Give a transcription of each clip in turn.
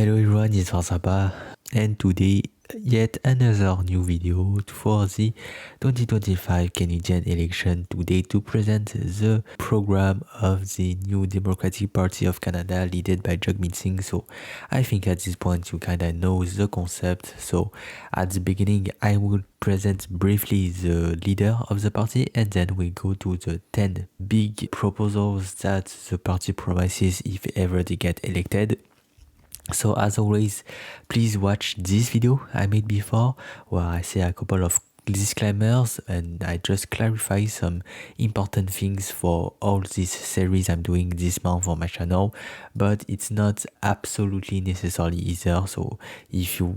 Hello everyone, it's FarsTrapa, and today yet another new video for the 2025 Canadian election today to present the program of the new Democratic Party of Canada led by Singh. So I think at this point you kinda know the concept. So at the beginning I will present briefly the leader of the party, and then we go to the 10 big proposals that the party promises if ever they get elected. So as always, please watch this video I made before where I say a couple of disclaimers and I just clarify some important things for all this series I'm doing this month on my channel, but it's not absolutely necessary either. So if you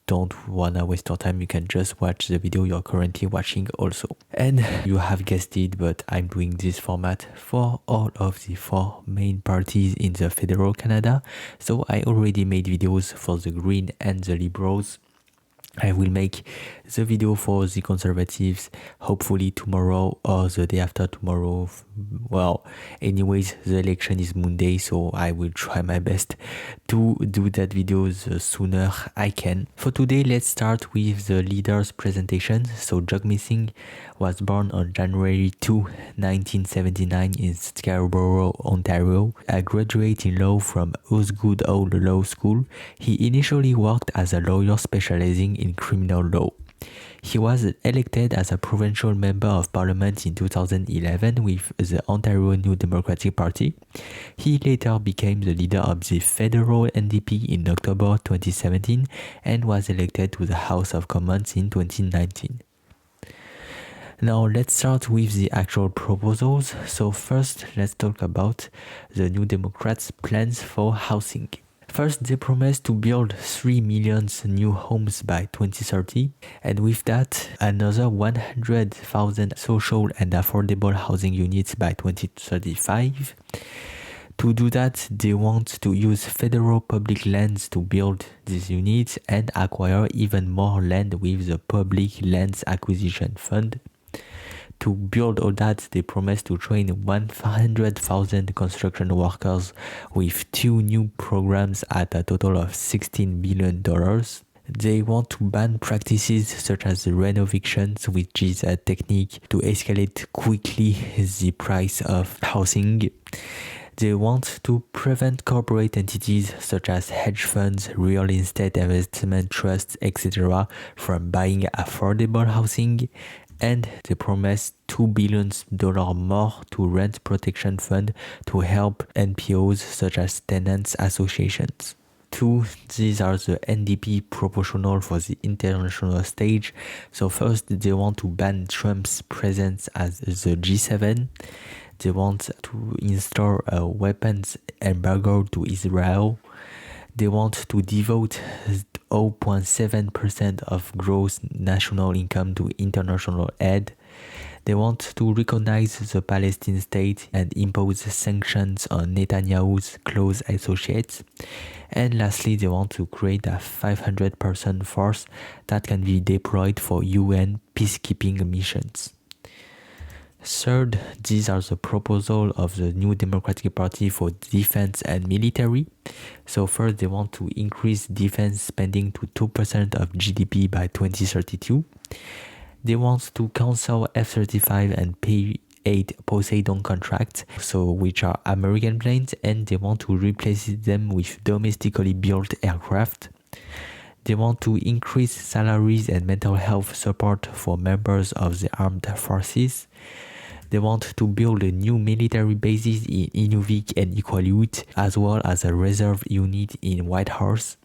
don't wanna waste your time, you can just watch the video you're currently watching also. And you have guessed it, but I'm doing this format for all of the 4 main parties in the federal Canada. So I already made videos for the Green and the Liberals. I will make the video for the Conservatives hopefully tomorrow or the day after tomorrow. Well, anyways, the election is Monday, so I will try my best to do that video the sooner I can. For today, let's start with the leader's presentation. So Singh was born on January 2, 1979 in Scarborough, Ontario. A graduate in law from Osgoode Old Law School, he initially worked as a lawyer specializing in criminal law. He was elected as a provincial member of parliament in 2011 with the Ontario New Democratic Party. He later became the leader of the federal NDP in October 2017 and was elected to the House of Commons in 2019. Now let's start with the actual proposals. So first, let's talk about the New Democrats' plans for housing. First, they promised to build 3 million new homes by 2030, and with that, another 100,000 social and affordable housing units by 2035. To do that, they want to use federal public lands to build these units and acquire even more land with the Public Lands Acquisition Fund. To build all that, they promised to train 100,000 construction workers with 2 new programs at a total of $16 billion. They want to ban practices such as renovictions, which is a technique to escalate quickly the price of housing. They want to prevent corporate entities such as hedge funds, real estate investment trusts, etc. from buying affordable housing. And they promised $2 billion more to rent protection fund to help NPOs such as tenants associations. 2. These are the NDP proportional for the international stage. So first, they want to ban Trump's presence as the G7. They want to install a weapons embargo to Israel. They want to devote 0.7% of gross national income to international aid. They want to recognize the Palestinian state and impose sanctions on Netanyahu's close associates. And lastly, they want to create a 500-person force that can be deployed for UN peacekeeping missions. Third, these are the proposals of the New Democratic Party for defense and military. So first, they want to increase defense spending to 2% of GDP by 2032. They want to cancel F-35 and P-8 Poseidon contracts, which are American planes, and they want to replace them with domestically built aircraft. They want to increase salaries and mental health support for members of the armed forces. They want to build a new military bases in Inuvik and Iqaluit, as well as a reserve unit in Whitehorse.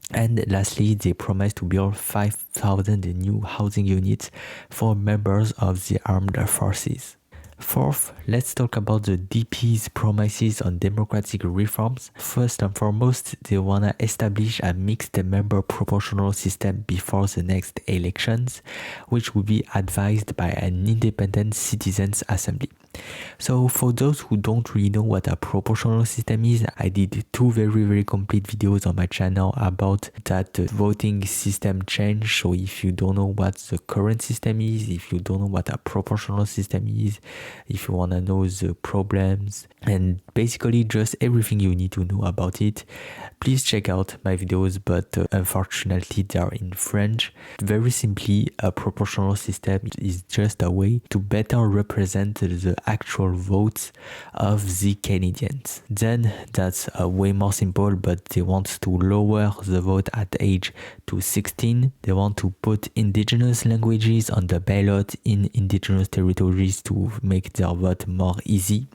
And lastly, they promise to build 5,000 new housing units for members of the armed forces. Fourth, let's talk about the DP's promises on democratic reforms. First and foremost, they wanna establish a mixed member proportional system before the next elections, which will be advised by an independent citizens assembly. So for those who don't really know what a proportional system is, I did 2 very complete videos on my channel about that voting system change. So if you don't know what the current system is, if you don't know what a proportional system is, if you want to know the problems and basically just everything you need to know about it, please check out my videos, but unfortunately they are in French. Very simply, a proportional system is just a way to better represent the actual votes of the Canadians. Then that's way more simple, but they want to lower the vote at age to 16. They want to put indigenous languages on the ballot in indigenous territories to make their vote more easy.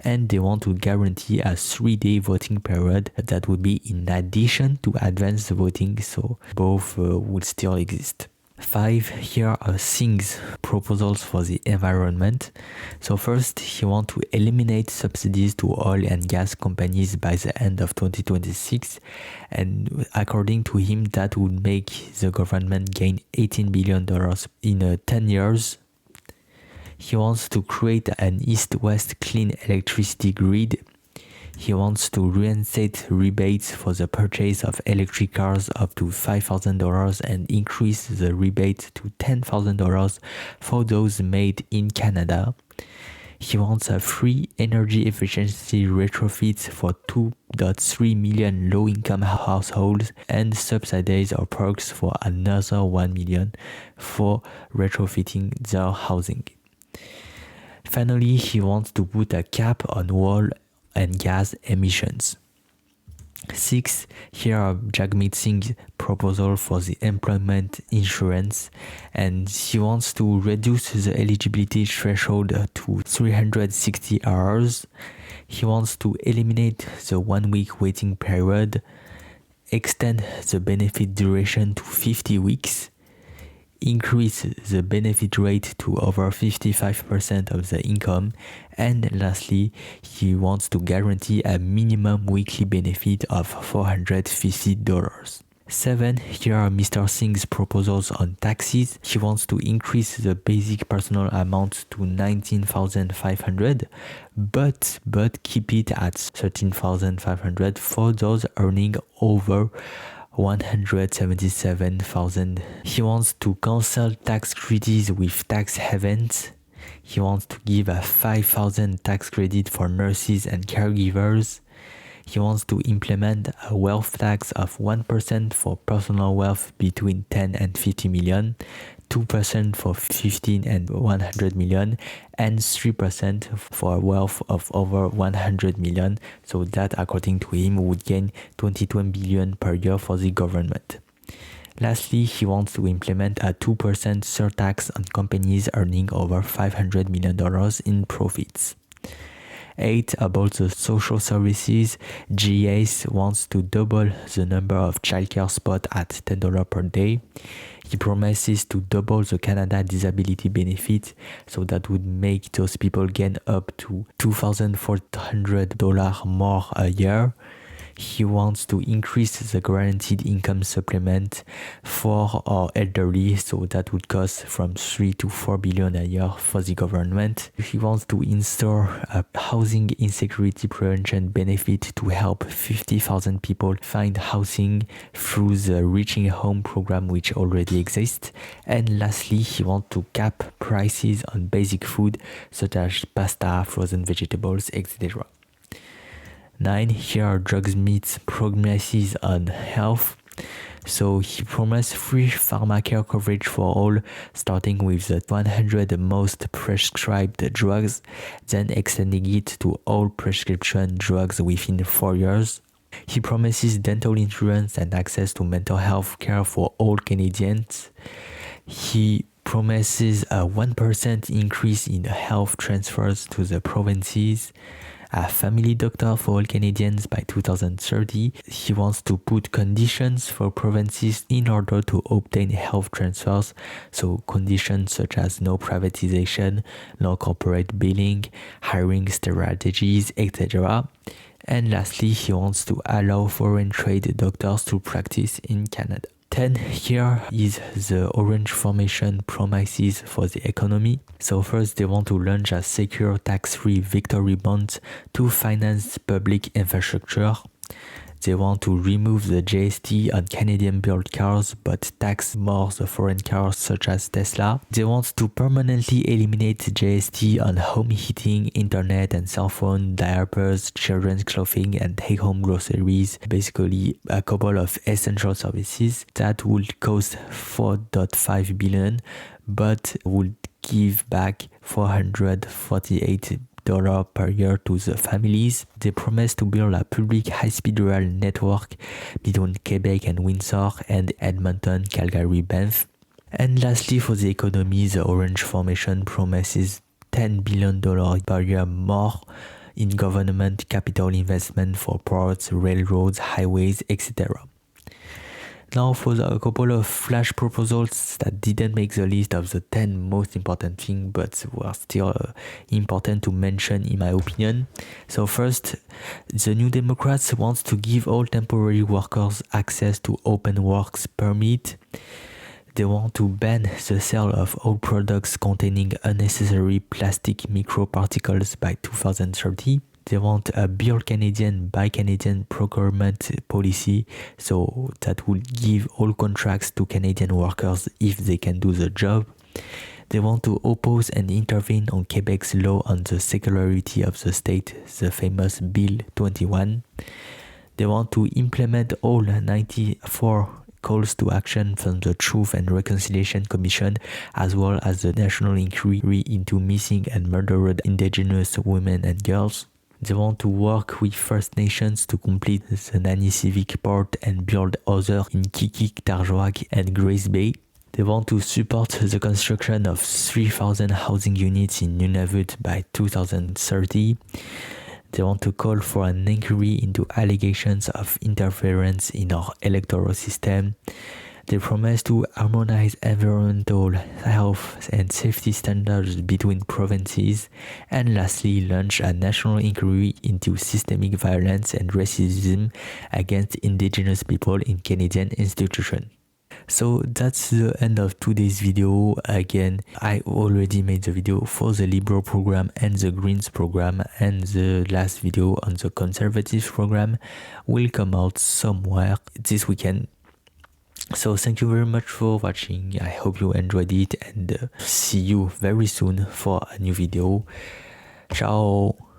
And they want to guarantee a 3-day voting period that would be in addition to advanced voting, so both would still exist. 5. Here are Singh's proposals for the environment. So first, he wants to eliminate subsidies to oil and gas companies by the end of 2026, and according to him, that would make the government gain $18 billion in 10 years. He wants to create an east-west clean electricity grid. He wants to reinstate rebates for the purchase of electric cars up to $5,000 and increase the rebate to $10,000 for those made in Canada. He wants a free energy efficiency retrofit for 2.3 million low-income households and subsidies or perks for another 1 million for retrofitting their housing. Finally, he wants to put a cap on oil and gas emissions. 6. Here are Jagmeet Singh's proposal for the employment insurance, and he wants to reduce the eligibility threshold to 360 hours. He wants to eliminate the 1-week waiting period, extend the benefit duration to 50 weeks, increase the benefit rate to over 55% of the income, and lastly, he wants to guarantee a minimum weekly benefit of $450. 7. Here are Mr. Singh's proposals on taxes. He wants to increase the basic personal amount to $19,500, but keep it at $13,500 for those earning over $177,000. He wants to cancel tax credits with tax havens. He wants to give a $5,000 tax credit for nurses and caregivers. He wants to implement a wealth tax of 1% for personal wealth between 10 and 50 million, 2% for 15 and 100 million, and 3% for wealth of over 100 million. So that, according to him, would gain 22 billion per year for the government. Lastly, he wants to implement a 2% surtax on companies earning over $500 million in profits. 8. About the social services, GS wants to double the number of childcare spots at $10 per day. He promises to double the Canada disability benefit, so that would make those people gain up to $2,400 more a year. He wants to increase the guaranteed income supplement for our elderly, so that would cost from 3 to 4 billion a year for the government. He wants to install a housing insecurity prevention benefit to help 50,000 people find housing through the Reaching Home program, which already exists. And lastly, he wants to cap prices on basic food such as pasta, frozen vegetables, etc. 9. Here are Jagmeet's promises on health. So he promised free pharmacare coverage for all, starting with the 100 most prescribed drugs, then extending it to all prescription drugs within 4 years. He promises dental insurance and access to mental health care for all Canadians. He promises a 1% increase in health transfers to the provinces, a family doctor for all Canadians by 2030. He wants to put conditions for provinces in order to obtain health transfers, so conditions such as no privatization, no corporate billing, hiring strategies, etc. And lastly, he wants to allow foreign trade doctors to practice in Canada. 10. Here is the Orange Formation promises for the economy. So first, they want to launch a secure tax-free victory bond to finance public infrastructure. They want to remove the GST on Canadian-built cars but tax more the foreign cars such as Tesla. They want to permanently eliminate GST on home heating, internet and cell phone, diapers, children's clothing and take-home groceries, basically a couple of essential services that would cost $4.5 billion but would give back $448 per year to the families. They promise to build a public high-speed rail network between Quebec and Windsor and Edmonton, Calgary, Banff. And lastly, for the economy, the Orange Formation promises $10 billion per year more in government capital investment for ports, railroads, highways, etc. Now for a couple of flash proposals that didn't make the list of the 10 most important things but were still important to mention in my opinion. So first, the New Democrats wants to give all temporary workers access to open works permit. They want to ban the sale of all products containing unnecessary plastic microparticles by 2030. They want a Build Canadian, Buy Canadian procurement policy, so that would give all contracts to Canadian workers if they can do the job. They want to oppose and intervene on Quebec's law on the secularity of the state, the famous Bill 21. They want to implement all 94 calls to action from the Truth and Reconciliation Commission, as well as the National Inquiry into Missing and Murdered Indigenous Women and Girls. They want to work with First Nations to complete the Nanny Civic Port and build others in Kikik, Tarjoak and Grace Bay. They want to support the construction of 3,000 housing units in Nunavut by 2030. They want to call for an inquiry into allegations of interference in our electoral system. They promise to harmonize environmental, health and safety standards between provinces, and lastly launch a national inquiry into systemic violence and racism against Indigenous people in Canadian institutions. So that's the end of today's video. Again, I already made the video for the Liberal program and the Greens program, and the last video on the Conservative program will come out somewhere this weekend. So thank you very much for watching. I hope you enjoyed it, and see you very soon for a new video. Ciao.